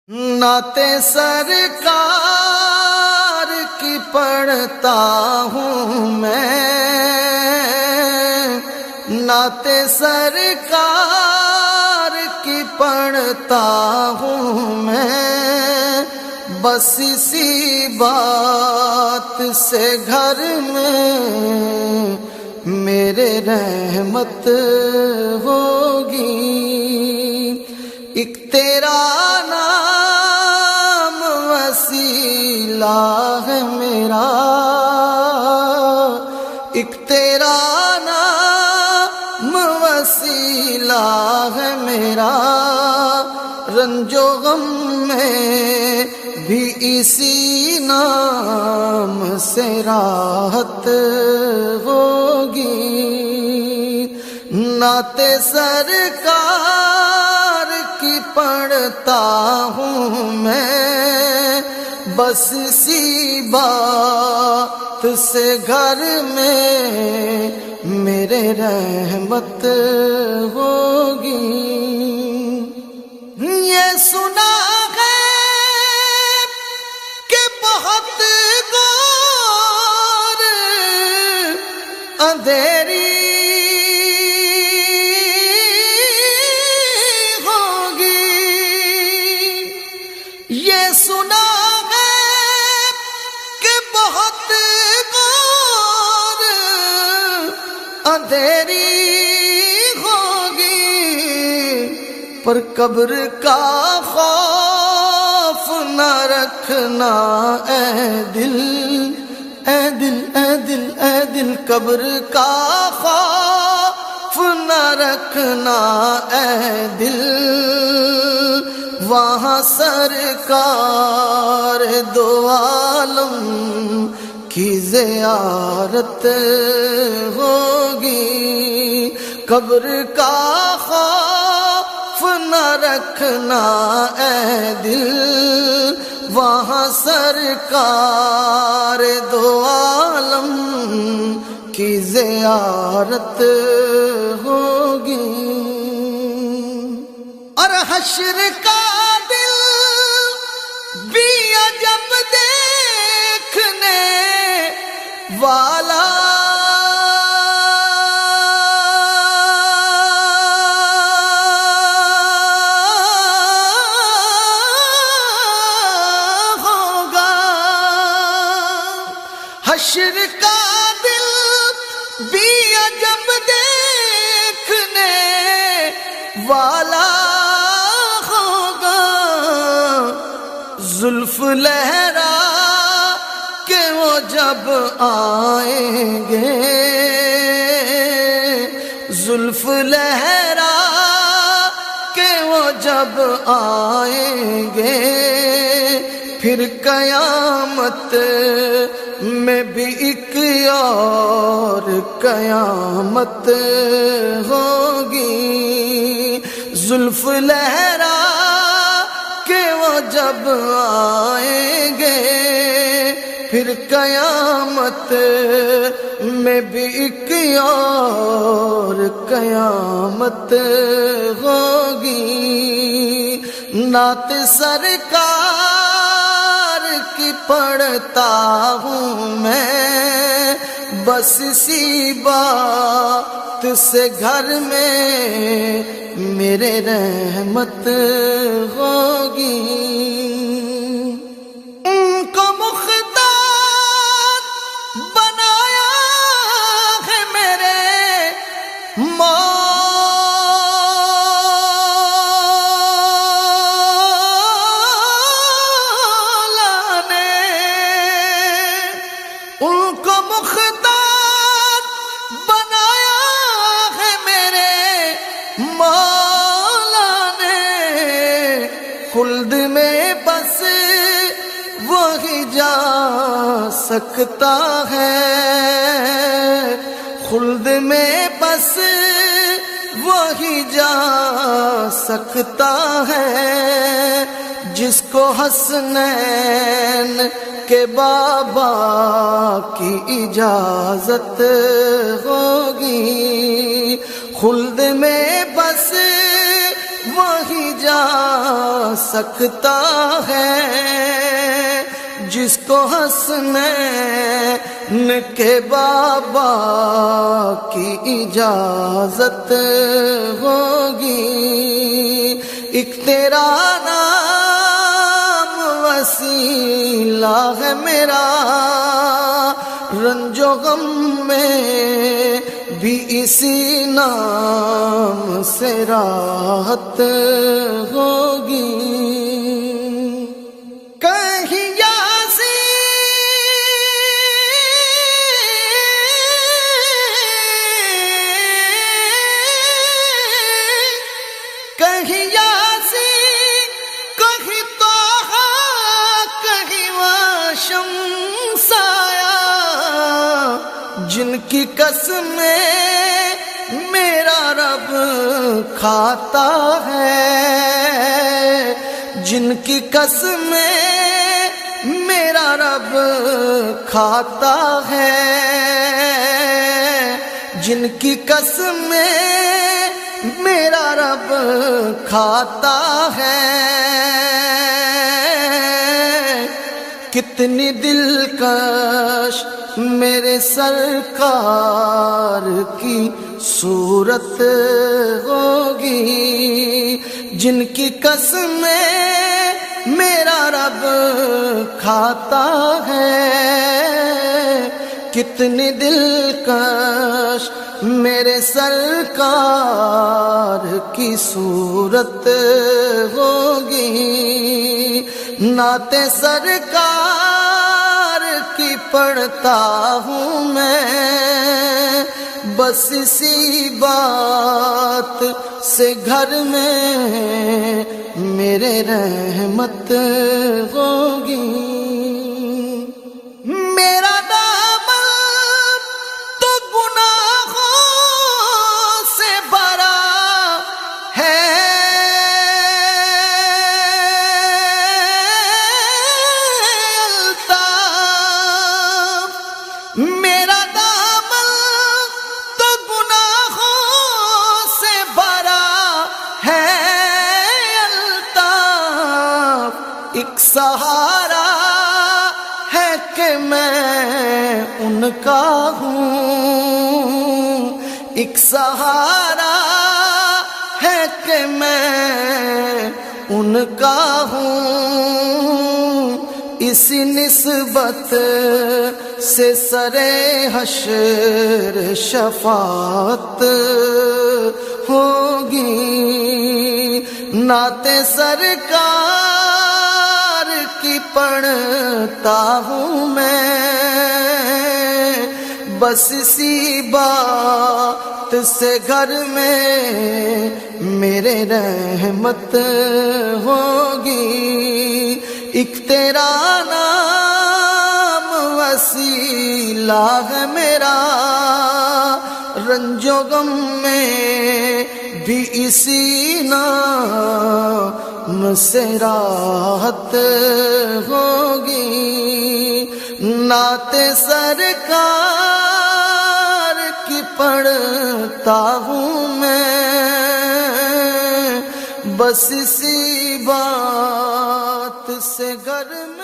نعت سرکار کی پڑھتا ہوں میں، نعت سرکار کی پڑھتا ہوں میں، بس اسی بات سے گھر میں میرے رحمت ہوگی۔ ایک تیرا نام وسیلہ ہے میرا، ایک تیرا نام وسیلہ ہے میرا، رنج و غم میں بھی اسی نام سے راحت ہوگی۔ نعت سرکار کی پڑھتا ہوں میں، بس اسی بات سے گھر میں میرے رحمت ہوگی۔ یہ سنا ہے کہ بہت غور اندھیری سنا ہے کہ بہت غور اندھیری ہوگی، پر قبر کا خوف نہ رکھنا اے دل، اے دل، اے دل، اے دل، قبر کا خوف نہ رکھنا اے دل، وہاں سرکار دو عالم کی زیارت ہوگی۔ قبر کا خوف نہ رکھنا اے دل، وہاں سرکار دو عالم کی زیارت ہوگی۔ اور حشر کا دل بھی عجب دیکھنے والا، ہوگا۔ حشر کا دل بھی عجب دیکھنے والا، زلف لہرا کہ وہ جب آئیں گے، زلف لہرا کہ وہ جب آئیں گے، پھر قیامت میں بھی ایک اور قیامت ہوگی۔ زلف لہرا کہ وہ جب آئیں گے، پھر قیامت میں بھی ایک اور قیامت ہوگی۔ نعت سرکار کی پڑھتا ہوں میں، بس اسی بات سے گھر میں میرے رحمت ہوگی۔ ان کو مختار بنایا ہے میرے مولا نے، ان کو مختار بنایا ہے میرے مولا نے، خلد میں بس وہی جا سکتا ہے، خلد میں بس وہی جا سکتا ہے، جس کو حسنین کے بابا کی اجازت ہوگی۔ خلد میں بس وہی جا سکتا ہے جس کو حسنین کے بابا کی اجازت ہوگی. ایک تیرا نام وسیلہ ہے میرا، رنج و غم میں بھی اسی نام سے راحت ہوگی. کہیں کہیں یاسین، کہیں طٰہٰ، کہیں واشمس آیا، جن کی قسمیں میرا رب کھاتا ہے، جن کی قسمیں میرا رب کھاتا ہے، جن کی قسمیں میرا رب کھاتا ہے. کتنی دلکش میرے سرکار کی صورت ہوگی، جن کی قسمیں میرا رب کھاتا ہے. کتنی دلکش میرے سرکار کی صورت ہوگی. نعت سرکار کی پڑھتا ہوں میں، بس اسی بات سے گھر میں میرے رحمت ہوگی. میرا دامن تو گناہوں سے بھرا ہے، الطاف. میرا دامن تو گناہوں سے بھرا ہے، الطاف. ایک سہارا ہے کہ میں ان کا ہوں، ایک سہارا ہے کہ میں ان کا ہوں. اسی نسبت سے سرے حشر شفاعت ہوگی. نعت سرکار کی پڑھتا ہوں میں، بس اسی بات سے گھر میں میرے رحمت ہوگی. ایک تیرا نام وسیلہ ہے میرا، رنج و غم میں بھی اسی نام سے راحت ہوگی. نعت سرکار کی پڑھتا ہوں میں، بس اسی بات سے گھر میں